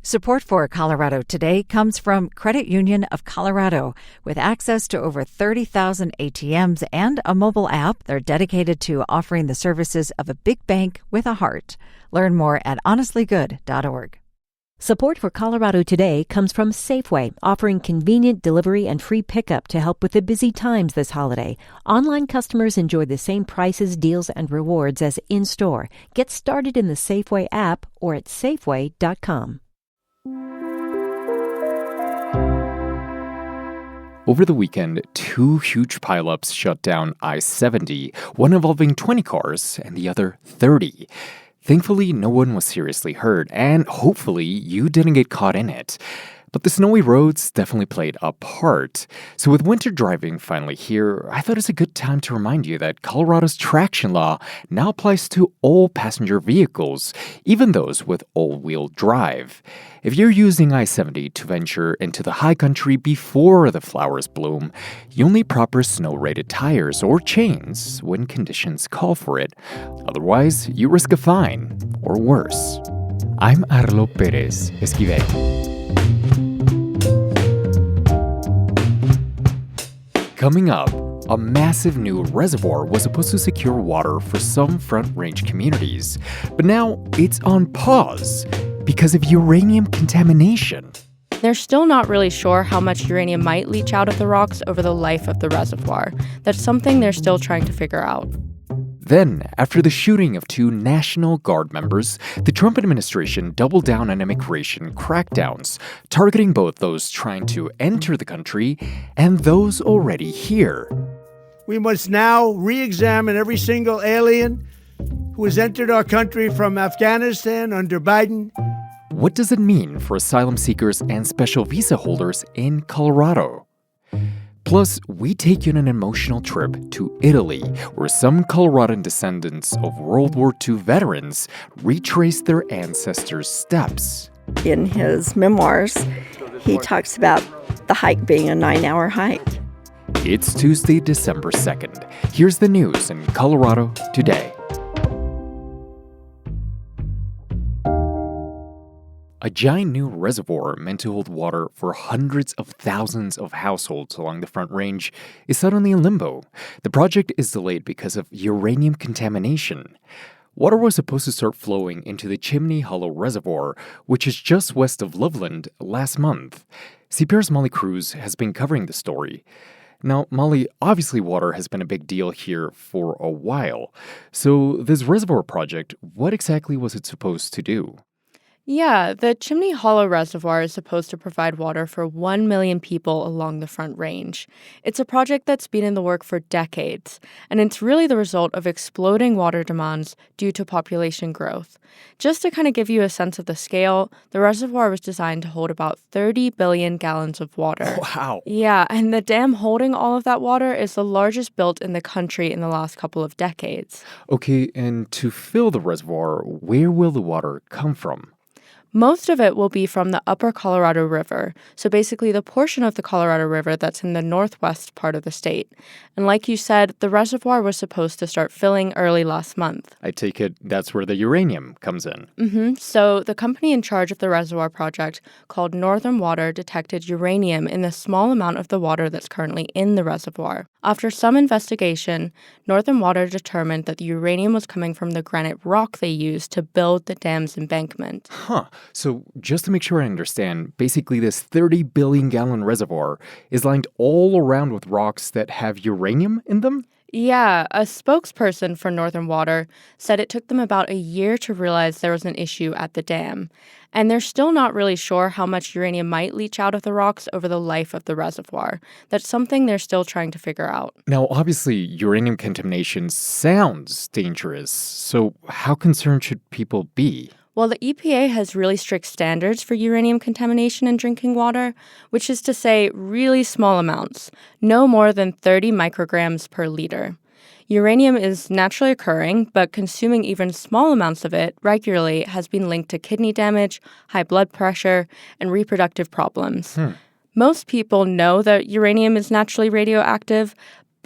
Support for Colorado Today comes from Credit Union of Colorado. With access to over 30,000 ATMs and a mobile app, they're dedicated to offering the services of a big bank with a heart. Learn more at honestlygood.org. Support for Colorado Today comes from Safeway, offering convenient delivery and free pickup to help with the busy times this holiday. Online customers enjoy the same prices, deals, and rewards as in-store. Get started in the Safeway app or at safeway.com. Over the weekend, two huge pileups shut down I-70, one involving 20 cars and the other 30. Thankfully, no one was seriously hurt, and hopefully you didn't get caught in it. But the snowy roads definitely played a part. So with winter driving finally here, I thought it's a good time to remind you that Colorado's traction law now applies to all passenger vehicles, even those with all-wheel drive. If you're using I-70 to venture into the high country before the flowers bloom, you'll need proper snow-rated tires or chains when conditions call for it. Otherwise, you risk a fine, or worse. I'm Arlo Pérez Esquivel. Coming up, a massive new reservoir was supposed to secure water for some Front Range communities, but now it's on pause because of uranium contamination. They're still not really sure how much uranium might leach out of the rocks over the life of the reservoir. That's something they're still trying to figure out. Then, after the shooting of two National Guard members, the Trump administration doubled down on immigration crackdowns, targeting both those trying to enter the country and those already here. We must now re-examine every single alien who has entered our country from Afghanistan under Biden. What does it mean for asylum seekers and special visa holders in Colorado? Plus, we take you on an emotional trip to Italy, where some Coloradan descendants of World War II veterans retrace their ancestors' steps. In his memoirs, he talks about the hike being a 9-hour hike. It's Tuesday, December 2nd. Here's the news in Colorado today. A giant new reservoir meant to hold water for hundreds of thousands of households along the Front Range is suddenly in limbo. The project is delayed because of uranium contamination. Water was supposed to start flowing into the Chimney Hollow Reservoir, which is just west of Loveland, last month. CPR's Molly Cruz has been covering the story. Now, Molly, obviously water has been a big deal here for a while. So this reservoir project, what exactly was it supposed to do? Yeah, the Chimney Hollow Reservoir is supposed to provide water for 1 million people along the Front Range. It's a project that's been in the work for decades, and it's really the result of exploding water demands due to population growth. Just to kind of give you a sense of the scale, the reservoir was designed to hold about 30 billion gallons of water. Wow. Yeah, and the dam holding all of that water is the largest built in the country in the last couple of decades. Okay, and to fill the reservoir, where will the water come from? Most of it will be from the upper Colorado River, so basically the portion of the Colorado River that's in the northwest part of the state. And like you said, the reservoir was supposed to start filling early last month. I take it that's where the uranium comes in. So the company in charge of the reservoir project, called Northern Water, detected uranium in the small amount of the water that's currently in the reservoir. After some investigation, Northern Water determined that the uranium was coming from the granite rock they used to build the dam's embankment. So just to make sure I understand, basically this 30 billion gallon reservoir is lined all around with rocks that have uranium in them? Yeah, a spokesperson for Northern Water said it took them about a year to realize there was an issue at the dam. And they're still not really sure how much uranium might leach out of the rocks over the life of the reservoir. That's something they're still trying to figure out. Now, obviously, uranium contamination sounds dangerous. So how concerned should people be? Well, the EPA has really strict standards for uranium contamination in drinking water, which is to say really small amounts, no more than 30 micrograms per liter. Uranium is naturally occurring, but consuming even small amounts of it regularly has been linked to kidney damage, high blood pressure, and reproductive problems. Most people know that uranium is naturally radioactive,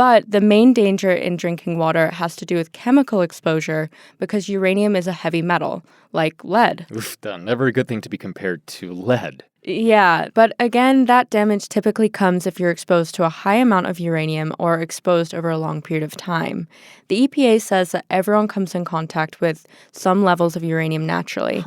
But the main danger in drinking water has to do with chemical exposure because uranium is a heavy metal, like lead. Oof, never a good thing to be compared to lead. Yeah, but again, that damage typically comes if you're exposed to a high amount of uranium or exposed over a long period of time. The EPA says that everyone comes in contact with some levels of uranium naturally.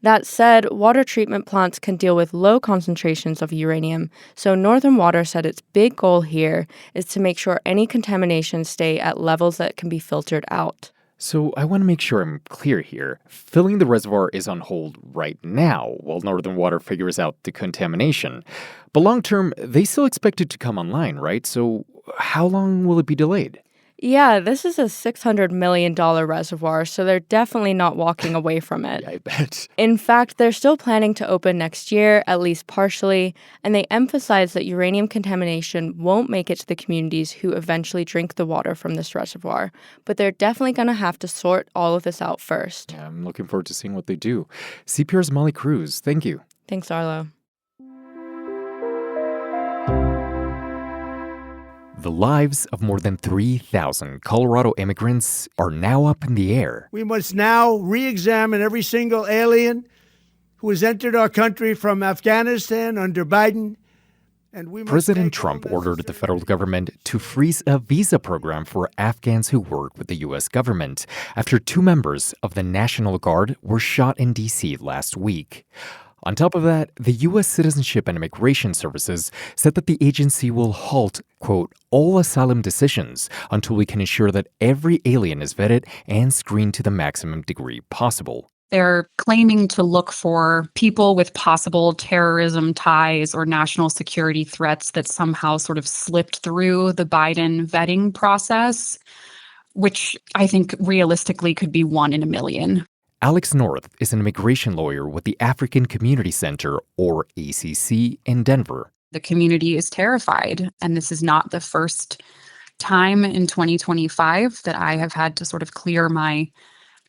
That said, water treatment plants can deal with low concentrations of uranium, so Northern Water said its big goal here is to make sure any contaminations stay at levels that can be filtered out. So I want to make sure I'm clear here. Filling the reservoir is on hold right now while Northern Water figures out the contamination. But long term, they still expect it to come online, right? So how long will it be delayed? Yeah, this is a $600 million reservoir, so they're definitely not walking away from it. Yeah, I bet. In fact, they're still planning to open next year, at least partially, and they emphasize that uranium contamination won't make it to the communities who eventually drink the water from this reservoir. But they're definitely going to have to sort all of this out first. Yeah, I'm looking forward to seeing what they do. CPR's Molly Cruz, thank you. Thanks, Arlo. The lives of more than 3,000 Colorado immigrants are now up in the air. We must now re-examine every single alien who has entered our country from Afghanistan under Biden. And we must President make Trump all ordered the necessary- federal government to freeze a visa program for Afghans who work with the U.S. government after 2 members of the National Guard were shot in D.C. last week. On top of that, the U.S. Citizenship and Immigration Services said that the agency will halt, quote, all asylum decisions until we can ensure that every alien is vetted and screened to the maximum degree possible. They're claiming to look for people with possible terrorism ties or national security threats that somehow sort of slipped through the Biden vetting process, which I think realistically could be 1 in a million. Alex North is an immigration lawyer with the African Community Center, or ACC, in Denver. The community is terrified, and this is not the first time in 2025 that I have had to sort of clear my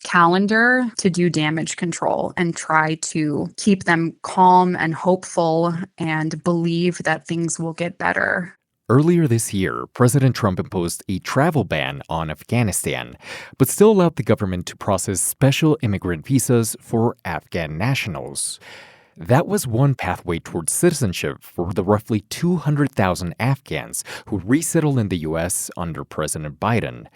calendar to do damage control and try to keep them calm and hopeful and believe that things will get better. Earlier this year, President Trump imposed a travel ban on Afghanistan, but still allowed the government to process special immigrant visas for Afghan nationals. That was one pathway towards citizenship for the roughly 200,000 Afghans who resettled in the U.S. under President Biden.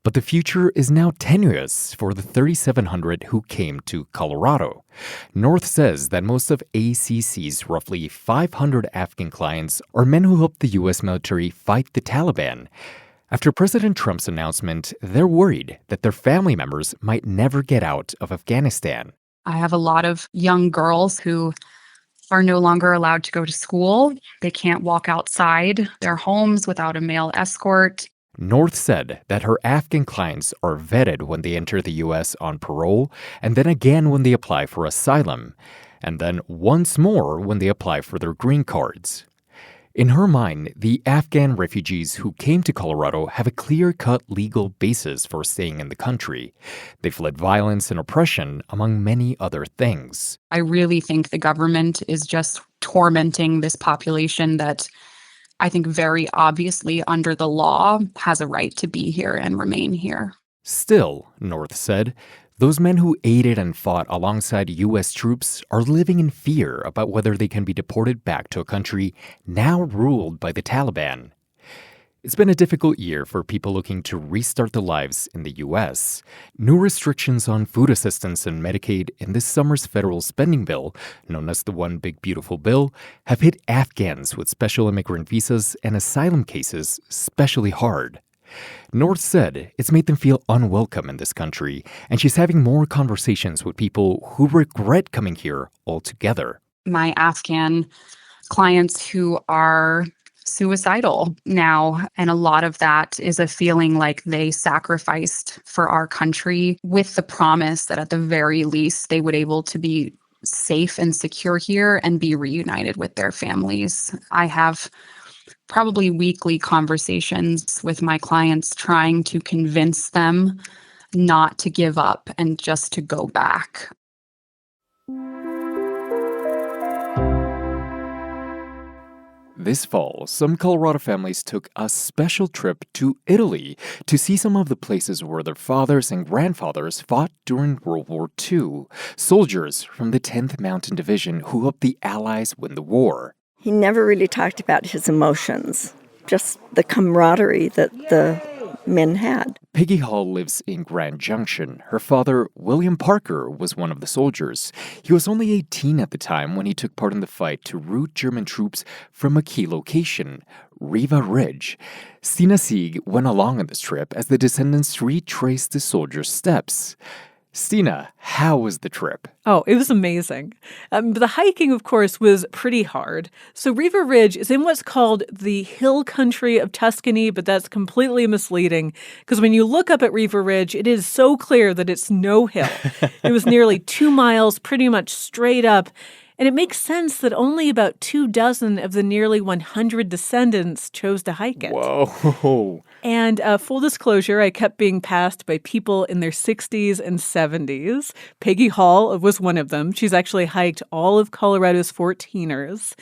But the future is now tenuous for the 3,700 who came to Colorado. North says that most of ACC's roughly 500 Afghan clients are men who helped the U.S. military fight the Taliban. After President Trump's announcement, they're worried that their family members might never get out of Afghanistan. I have a lot of young girls who are no longer allowed to go to school. They can't walk outside their homes without a male escort. North said that her Afghan clients are vetted when they enter the U.S. on parole, and then again when they apply for asylum, and then once more when they apply for their green cards. In her mind, the Afghan refugees who came to Colorado have a clear-cut legal basis for staying in the country. They fled violence and oppression, among many other things. I really think the government is just tormenting this population that I think very obviously under the law has a right to be here and remain here. Still, North said, those men who aided and fought alongside U.S. troops are living in fear about whether they can be deported back to a country now ruled by the Taliban. It's been a difficult year for people looking to restart their lives in the U.S. New restrictions on food assistance and Medicaid in this summer's federal spending bill, known as the One Big Beautiful Bill, have hit Afghans with special immigrant visas and asylum cases especially hard. North said it's made them feel unwelcome in this country, and she's having more conversations with people who regret coming here altogether. My Afghan clients who are suicidal now, and a lot of that is a feeling like they sacrificed for our country with the promise that at the very least they would able to be safe and secure here and be reunited with their families. I have probably weekly conversations with my clients trying to convince them not to give up and just to go back. This fall, some Colorado families took a special trip to Italy to see some of the places where their fathers and grandfathers fought during World War II, soldiers from the 10th Mountain Division who helped the Allies win the war. He never really talked about his emotions, just the camaraderie that the men had. Peggy Hall lives in Grand Junction. Her father, William Parker, was one of the soldiers. He was only 18 at the time when he took part in the fight to rout German troops from a key location, Riva Ridge. Stina Sieg went along on this trip as the descendants retraced the soldiers' steps. Stina, how was the trip? Oh, it was amazing. The hiking, of course, was pretty hard. So Riva Ridge is in what's called the hill country of Tuscany, but that's completely misleading because when you look up at Riva Ridge, it is so clear that it's no hill. It was nearly 2 miles, pretty much straight up. And it makes sense that only about 24 of the nearly 100 descendants chose to hike it. Whoa. And full disclosure, I kept being passed by people in their 60s and 70s. Peggy Hall was one of them. She's actually hiked all of Colorado's 14ers.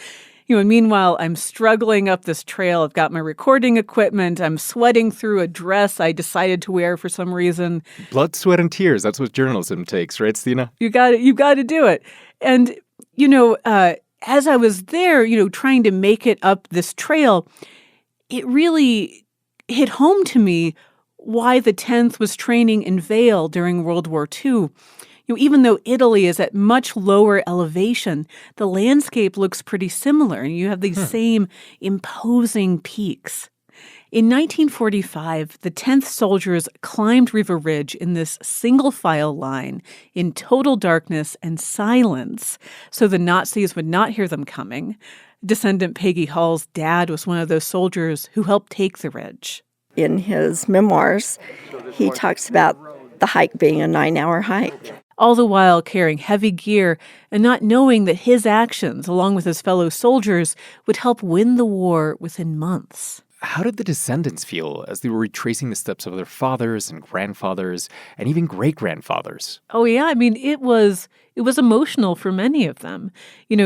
And meanwhile, I'm struggling up this trail. I've got my recording equipment. I'm sweating through a dress I decided to wear for some reason. Blood, sweat, and tears. That's what journalism takes, right, Stina? You got to do it. And as I was there, trying to make it up this trail, it really hit home to me why the 10th was training in Vail during World War II. Even though Italy is at much lower elevation, the landscape looks pretty similar, and you have these same imposing peaks. In 1945, the 10th soldiers climbed Riva Ridge in this single-file line in total darkness and silence so the Nazis would not hear them coming. Descendant Peggy Hall's dad was one of those soldiers who helped take the ridge. In his memoirs, he talks about the hike being a 9-hour hike. All the while carrying heavy gear and not knowing that his actions, along with his fellow soldiers, would help win the war within months. How did the descendants feel as they were retracing the steps of their fathers and grandfathers and even great-grandfathers? Oh, yeah. It was emotional for many of them.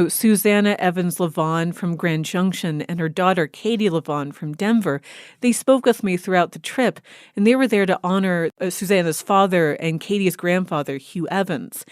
Susanna Evans Levon from Grand Junction and her daughter Katie Levon from Denver, they spoke with me throughout the trip, and they were there to honor Susanna's father and Katie's grandfather, Hugh Evans.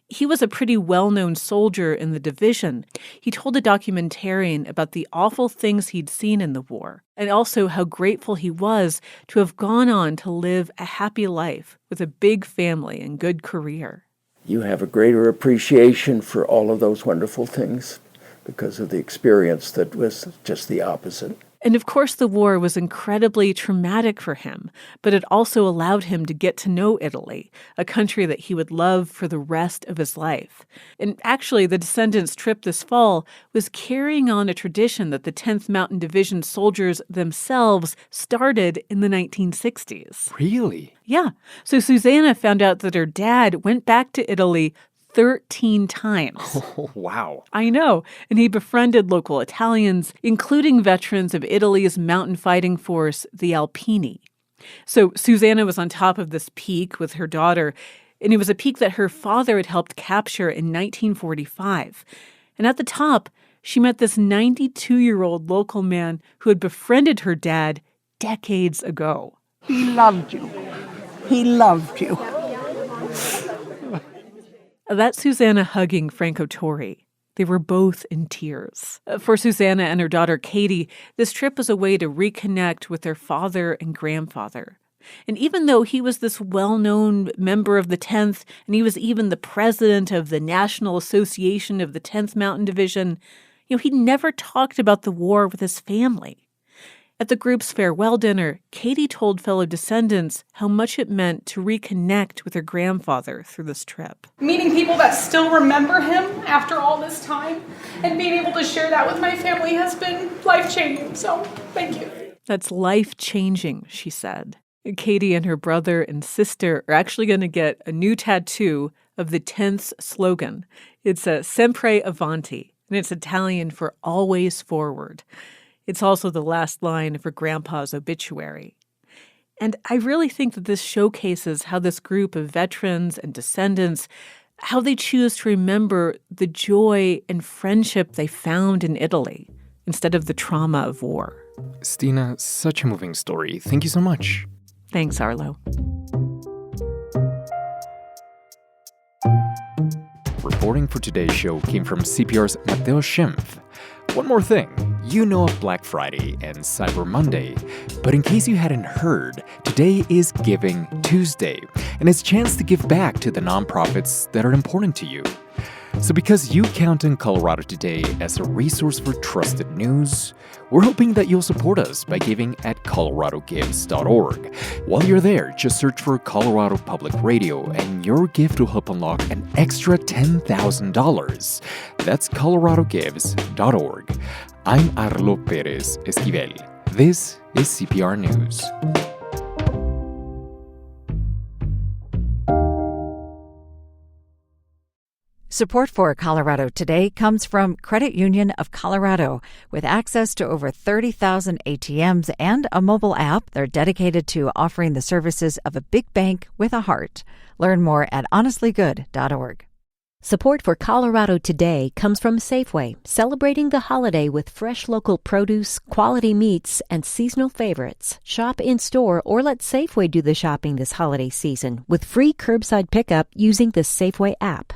He was a pretty well-known soldier in the division. He told a documentarian about the awful things he'd seen in the war, and also how grateful he was to have gone on to live a happy life with a big family and good career. You have a greater appreciation for all of those wonderful things because of the experience that was just the opposite. And of course, the war was incredibly traumatic for him, but it also allowed him to get to know Italy, a country that he would love for the rest of his life. And actually, the descendants' trip this fall was carrying on a tradition that the 10th Mountain Division soldiers themselves started in the 1960s. Really? Yeah. So Susanna found out that her dad went back to Italy 13 times. Oh, wow. I know. And he befriended local Italians, including veterans of Italy's mountain fighting force, the Alpini. So Susanna was on top of this peak with her daughter, and it was a peak that her father had helped capture in 1945. And at the top, she met this 92-year-old local man who had befriended her dad decades ago. He loved you. He loved you. That's Susanna hugging Franco Torri. They were both in tears. For Susanna and her daughter Katie, this trip was a way to reconnect with their father and grandfather. And even though he was this well-known member of the 10th, and he was even the president of the National Association of the 10th Mountain Division, he never talked about the war with his family. At the group's farewell dinner, Katie told fellow descendants how much it meant to reconnect with her grandfather through this trip. Meeting people that still remember him after all this time and being able to share that with my family has been life-changing. So, thank you. That's life-changing, she said. Katie and her brother and sister are actually going to get a new tattoo of the 10th's slogan. It's a Sempre Avanti, and it's Italian for always forward. It's also the last line of her grandpa's obituary. And I really think that this showcases how this group of veterans and descendants, how they choose to remember the joy and friendship they found in Italy. instead of the trauma of war. Stina, such a moving story. Thank you so much. Thanks, Arlo. Reporting for today's show came from CPR's Mateo Schimpf. One more thing, you know of Black Friday and Cyber Monday, but in case you hadn't heard, today is Giving Tuesday, and it's a chance to give back to the nonprofits that are important to you. So because you count on Colorado Today as a resource for trusted news, we're hoping that you'll support us by giving at coloradogives.org. While you're there, just search for Colorado Public Radio and your gift will help unlock an extra $10,000. That's coloradogives.org. I'm Arlo Perez Esquivel. This is CPR News. Support for Colorado Today comes from Credit Union of Colorado. With access to over 30,000 ATMs and a mobile app, they're dedicated to offering the services of a big bank with a heart. Learn more at honestlygood.org. Support for Colorado Today comes from Safeway, celebrating the holiday with fresh local produce, quality meats, and seasonal favorites. Shop in-store or let Safeway do the shopping this holiday season with free curbside pickup using the Safeway app.